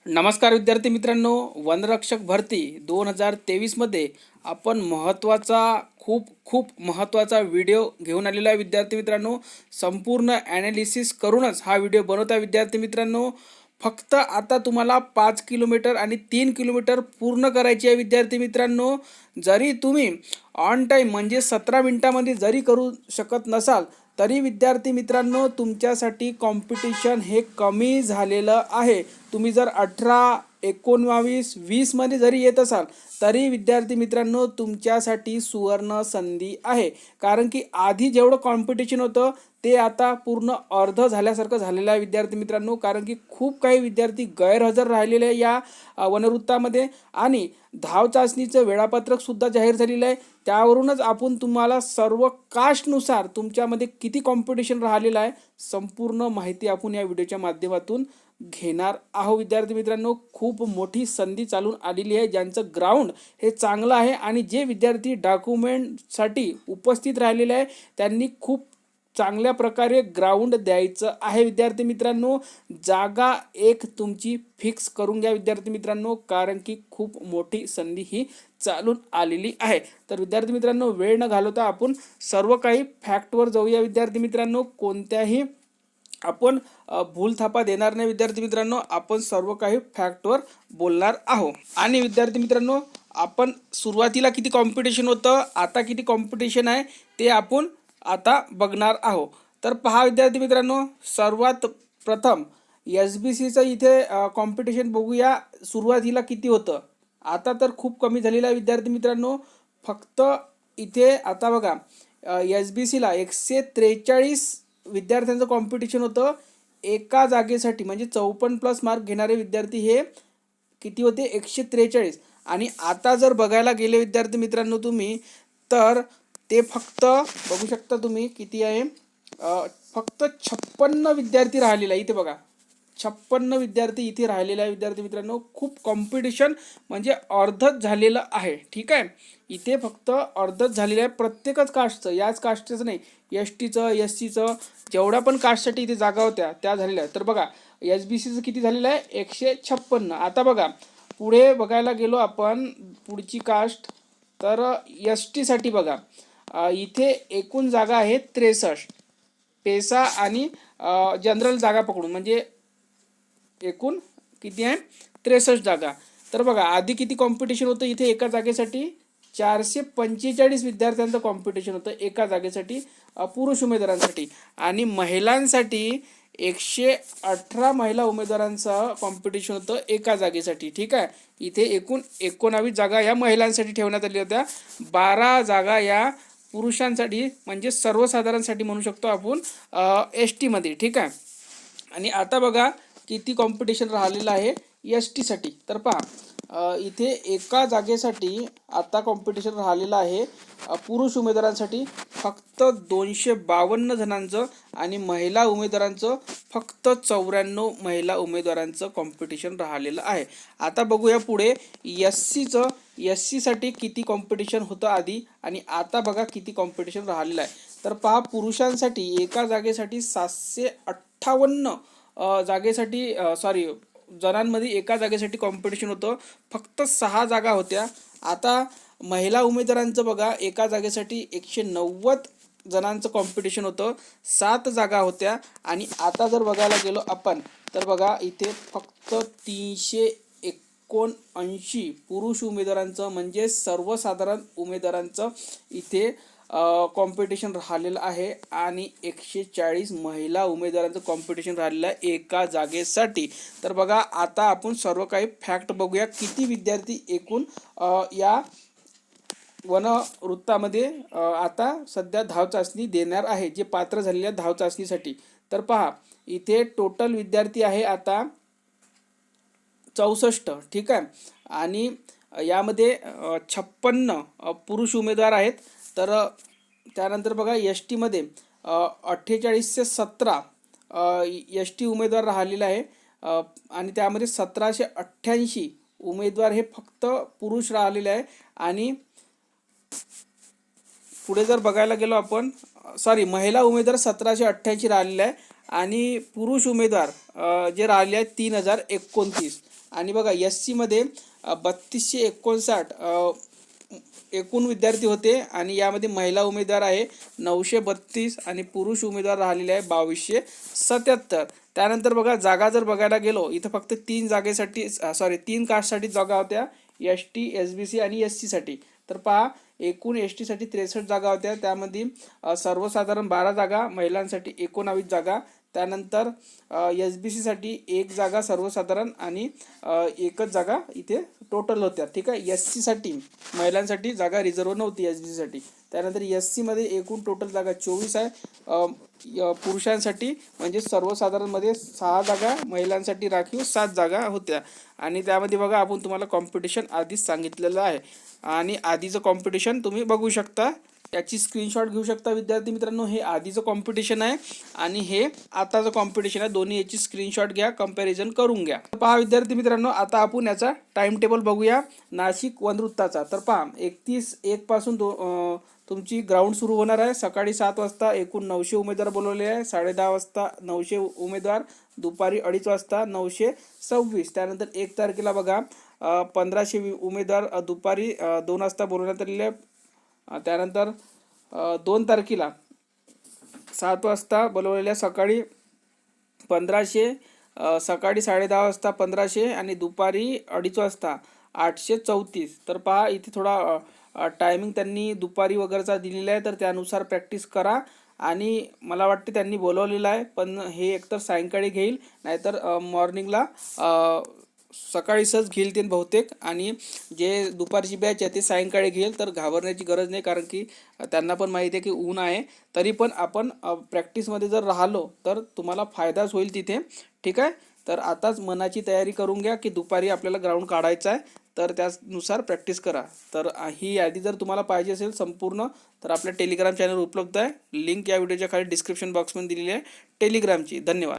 नमस्कार विद्यार्थी मित्रांनो, वनरक्षक भरती 2023 मध्ये आपण खूप खूप महत्त्वाचा व्हिडिओ घेऊन आलेला आहे. विद्यार्थी मित्रांनो, संपूर्ण ॲनालिसिस करूनच हा व्हिडिओ बनवता. विद्यार्थी मित्रांनो, फक्त आता तुम्हाला 5 किलोमीटर आणि 3 किलोमीटर पूर्ण करायची आहे. विद्यार्थी मित्रांनो, जरी तुम्ही ऑन टाईम म्हणजे 17 मिनिटामध्ये जरी करू शकत नसाल तरी विद्यार्थी मित्रांनो, तुमच्यासाठी कॉम्पिटिशन हे कमी झालेलं आहे. तुम्ही जर 18, 19, 20 मध्ये जरी येत असाल तरी विद्यार्थी मित्रांनो, तुमच्यासाठी सुवर्ण संधी आहे. कारण की आधी जेवढं कॉम्पिटिशन होतं ते आता पूर्ण अर्ध झाल्यासारखं झालेलं आहे. विद्यार्थी मित्रांनो, कारण की खूप काही विद्यार्थी गैरहजर राहिलेले आहे या वनवृत्तामध्ये आणि धाव चाचणीचं वेळापत्रक सुद्धा जाहीर झालेलं आहे. त्यावरूनच आपण तुम्हाला सर्व कास्टनुसार तुमच्यामध्ये किती कॉम्पिटिशन राहिलेलं आहे संपूर्ण माहिती आपण या व्हिडिओच्या माध्यमातून घेणार आहोत. विद्यार्थी मित्रांनो, खूप मोठी संधी चालून आलेली आहे. ज्यांचं ग्राउंड हे चांगलं आहे आणि जे विद्यार्थी डॉक्युमेंटसाठी उपस्थित राहिलेले आहे त्यांनी खूप चांगल्या प्रकारे ग्राउंड द्यायचं आहे. विद्यार्थी मित्रांनो, जागा एक तुमची फिक्स करून घ्या विद्यार्थी मित्रांनो, कारण की खूप मोठी संधी ही चालून आलेली आहे. तर विद्यार्थी मित्रांनो, वेळ न घालवता आपण सर्व काही फॅक्टवर जाऊया. विद्यार्थी मित्रांनो, कोणत्याही आपण भूलथापा देणार नाही. विद्यार्थी मित्रांनो, आपण सर्व काही फॅक्टवर बोलणार आहोत. आणि विद्यार्थी मित्रांनो, आपण सुरुवातीला किती कॉम्पिटिशन होतं, आता किती कॉम्पिटिशन आहे ते आपण आता बघणार आहोत. तर पहा विद्यार्थी मित्रांनो, सर्वात प्रथम SBCचं इथे कॉम्पिटिशन बघूया. सुरुवातीला किती होतं, आता तर खूप कमी झालेलं आहे. विद्यार्थी मित्रांनो, फक्त इथे आता बघा, SBCला 143 विद्यार्थ्यांचं कॉम्पिटिशन होतं एका जागेसाठी. म्हणजे 54+ मार्क घेणारे विद्यार्थी हे किती होते, 143. आणि आता जर बघायला गेले विद्यार्थी मित्रांनो तुम्ही, तर ते फक्त बघू शकता तुम्ही किती आहे, फक्त 56 विद्यार्थी राहिलेला आहे. इथे बघा, 56 विद्यार्थी इथे राहिलेला आहे. विद्यार्थी मित्रांनो, खूप कॉम्पिटिशन म्हणजे अर्धच झालेलं आहे. ठीक आहे, इथे फक्त अर्धच झालेलं आहे. प्रत्येकच कास्टचं, याच कास्टचं नाही, STचं, SCचं, जेवढ्या पण कास्टसाठी इथे जागा होत्या त्या झालेल्या आहेत. तर बघा, SBCचं किती झालेलं आहे, 156. आता बघा, पुढे बघायला गेलो आपण पुढची कास्ट, तर STसाठी बघा, इथे एकूण जागा आहेत 63. पेसा आणि जनरल जागा पकडून म्हणजे एकूण किती आहे, 63 जागा. तर बघा, आधी किती कॉम्पिटिशन होतं इथे एका जागेसाठी, 445 विद्यार्थ्यांचं कॉम्पिटिशन होतं एका जागेसाठी पुरुष उमेदवारांसाठी. आणि महिलांसाठी 118 महिला उमेदवारांचं कॉम्पिटिशन होतं एका जागेसाठी. ठीक आहे, इथे एकूण 19 जागा या महिलांसाठी ठेवण्यात आल्या होत्या, 12 जागा या पुरुषांसाठी म्हणजे सर्वसाधारणसाठी म्हणू शकतो आपण STमध्ये. ठीक आहे, आणि आता बघा किती कॉम्पिटिशन राहिलेलं आहे STसाठी. तर पहा, इथे एका जागेसाठी आता कॉम्पिटिशन राहिलेलं आहे पुरुष उमेदवारांसाठी फक्त 252 जणांचं आणि महिला उमेदवारांचं फक्त 94 महिला उमेदवारांचं कॉम्पिटिशन राहिलेलं आहे. आता बघूया पुढे SCसाठी किती कॉम्पिटिशन होतं आधी आणि आता बघा किती कॉम्पिटिशन राहिलेलं आहे. तर पहा, पुरुषांसाठी एका जागेसाठी 758 जागेसाठी जणांमध्ये एका जागेसाठी कॉम्पिटिशन होतं, फक्त 6 जागा होत्या. आता महिला उमेदवारांचं बघा, एका जागेसाठी 190 जणांचं कॉम्पिटिशन होतं, 7 जागा होत्या. आणि आता जर बघायला गेलो आपण, तर बघा इथे फक्त 379 पुरुष उमेदवारांचं म्हणजे सर्वसाधारण उमेदवारांचं इथे कॉम्पिटिशन राहिलेलं आहे आणि 140 महिला उमेदवारांचं कॉम्पिटिशन राहिलेलं आहे एका जागेसाठी. तर बघा, आता आपण सर्व काही फॅक्ट बघूया, किती विद्यार्थी एकूण या वनवृत्तामध्ये आता सध्या धाव चाचणी देणार आहे, जे पात्र झालेल्या धाव चाचणीसाठी. तर पहा, इथे टोटल विद्यार्थी आहे आता 64. ठीक आहे, आणि यामध्ये 56 पुरुष उमेदवार आहेत. तर त्यानंतर बघा, STमध्ये 4817 ST उमेदवार राहिलेला आहे आणि त्यामध्ये 1788 उमेदवार हे फक्त पुरुष राहिलेले आहे. आणि पुढे जर बघायला गेलो आपण, महिला उमेदवार 1788 राहिलेले आहे आणि पुरुष उमेदवार जे राहिले आहेत 3029. आणि बघा एस सीमध्ये 3259 एकूण विद्यार्थी होते आणि यामध्ये महिला उमेदवार आहे 932 आणि पुरुष उमेदवार राहिलेले आहे 2277. त्यानंतर बघा जागा जर बघायला गेलो इथं फक्त 3 कास्टसाठी जागा होत्या, S T, S B C आणि एस सीसाठी. तर पहा एकूण एस टीसाठी 63 जागा होत्या, त्यामध्ये सर्वसाधारण 12 जागा, महिलांसाठी 19 जागा, त्यानंतर एस बी सीसाठी 1 जागा सर्वसाधारण आणि 1च जागा इथे टोटल होत्या. ठीक आहे. एस सीसाठी महिलांसाठी जागा रिझर्व नव्हती एस बी सीसाठी. त्यानंतर एस सीमध्ये एकूण टोटल जागा 24 आहे. पुरुषांसाठी म्हणजे सर्वसाधारणमध्ये 6 जागा, महिलांसाठी राखीव 7 जागा होत्या. आणि त्यामध्ये बघा आपण तुम्हाला कॉम्पिटिशन आधीच सांगितलेलं आहे आणि आधीचं कॉम्पिटिशन तुम्ही बघू शकता, याची स्क्रीनशॉट घेऊ शकता विद्यार्थी मित्रांनो. हे आधीचं कॉम्पिटिशन आहे आणि हे आताचं कॉम्पिटिशन आहे, दोन्ही याची स्क्रीनशॉट घ्या, कंपॅरिझन करून घ्या. पहा विद्यार्थी मित्रांनो, आता आपण याचा टाइम टेबल बघूया नाशिक वनवृत्ताचा. तर पहा 31/1 पासून तुमची ग्राउंड सुरू होणार आहे. सकाळी 7 वाजता एकूण 900 उमेदवार बोलवले आहे, 10:30 वाजता 900 उमेदवार, दुपारी 2:30 वाजता 926. त्यानंतर 1 तारखेला बघा 1500 उमेदवार दुपारी 2 वाजता बोलवण्यात आलेले आहे. त्यानंतर 2 तारखेला 7 वाजता बोलवलेल्या सकाळी 1500, सकाळी 10:30 वाजता 1500 आणि दुपारी 2:30 वाजता 834. तर पहा इथे थोडा टायमिंग त्यांनी दुपारी वगैरेचा दिलेला आहे, तर त्यानुसार प्रॅक्टिस करा. आणि मला वाटते त्यांनी बोलवलेलं आहे, पण हे एकतर सायंकाळी घेईल नाहीतर मॉर्निंगला सकाळी सहज घेईल ते बहुतेक, आणि जे दुपारची बॅच आहे ते सायंकाळी घेईल. तर घाबरण्याची गरज नाही, कारण की त्यांना पण माहिती आहे की ऊन आहे. तरी पण आपण प्रॅक्टिसमध्ये जर राहिलो तर तुम्हाला फायदाच होईल तिथे. ठीक आहे. तर आताच मनाची तयारी करून घ्या की दुपारी आपल्याला ग्राउंड काढायचा आहे, तर त्यानुसार प्रॅक्टिस करा. तर ही यादी जर तुम्हाला पाहिजे असेल संपूर्ण, तर आपल्या टेलिग्राम चॅनल उपलब्ध आहे. लिंक या व्हिडिओच्या खाली डिस्क्रिप्शन बॉक्समध्ये दिलेली आहे टेलिग्रामची. धन्यवाद.